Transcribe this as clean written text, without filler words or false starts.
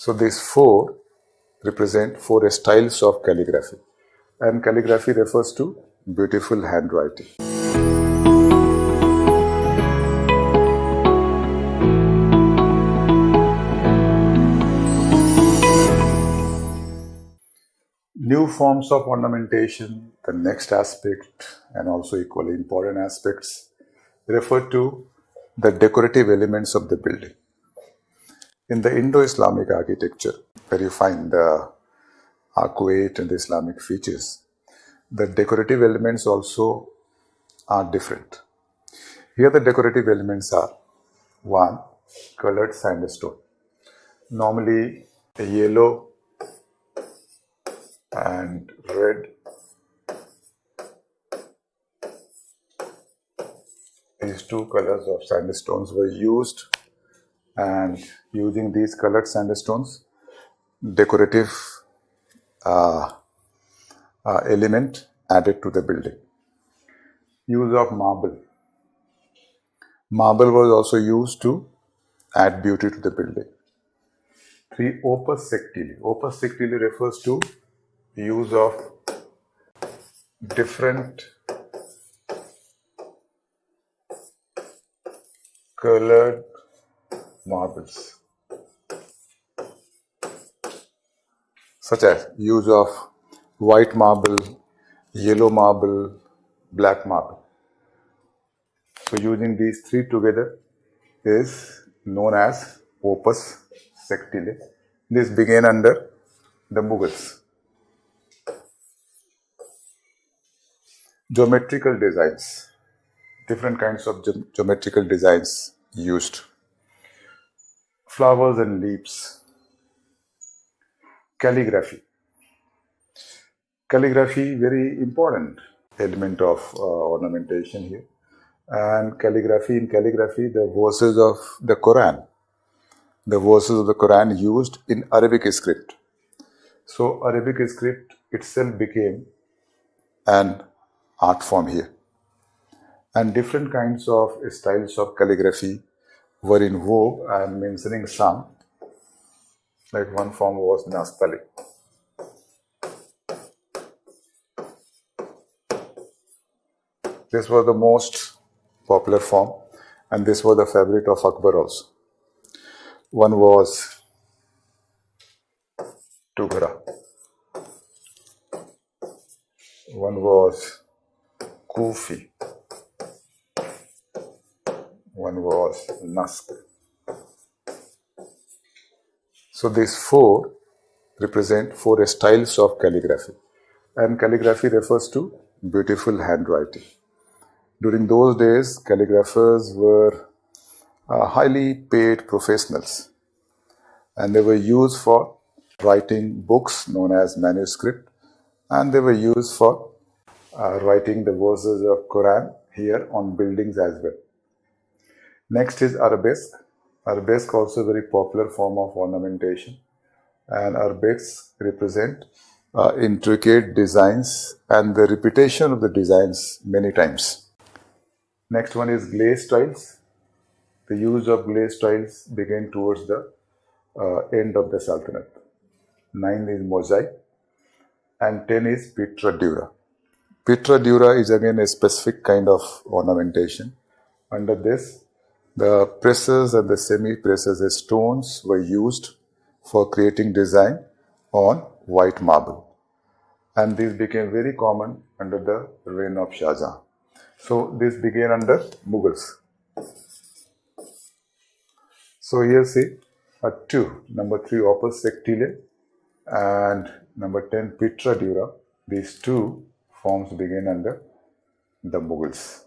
So these four represent four styles of calligraphy, and calligraphy refers to beautiful handwriting. New forms of ornamentation, the next aspect and also equally important aspects, refer to the decorative elements of the building. In the Indo-Islamic architecture, where you find the arcuate and the Islamic features, the decorative elements also are different. Here the decorative elements are: 1. Colored sandstone. Normally a yellow and red. These two colors of sandstones were used, and using these colored sandstones, decorative element added to the building. Use of marble. Marble was also used to add beauty to the building. 3. Opus sectile. Opus sectile refers to use of different colored marbles, such as use of white marble, yellow marble, black marble. So using these three together is known as Opus sectile. This began under the Mughals. Geometrical designs. Different kinds of geometrical designs used. Flowers and leaves. Calligraphy. Calligraphy, very important element of ornamentation here. And in calligraphy, the verses of the Quran used in Arabic script. So Arabic script itself became an art form here. And different kinds of styles of calligraphy were in vogue. I am mentioning some. Like one form was Nastali. This was the most popular form, and this was the favorite of Akbar also. One was dura. One was Kufi. One was Nask. So these four represent four styles of calligraphy, and calligraphy refers to beautiful handwriting. During those days, calligraphers were highly paid professionals, and they were used for writing books known as manuscript, and they were used for writing the verses of Quran here on buildings as well. Next is Arabesque. Arabesque also a very popular form of ornamentation, and Arabesque represent intricate designs and the repetition of the designs many times. Next one is glazed tiles. The use of glazed tiles began towards the end of the Sultanate. 9 is Mosaic, and 10 is Pletra dura. Pletra dura is again a specific kind of ornamentation. Under this, the pressures and the semi-precious stones were used for creating design on white marble, and this became very common under the reign of Shah Jahan. So this began under Mughals. So here see number 3 Opus sectile and number 10 Pletra dura. These two forms began under the Mughals.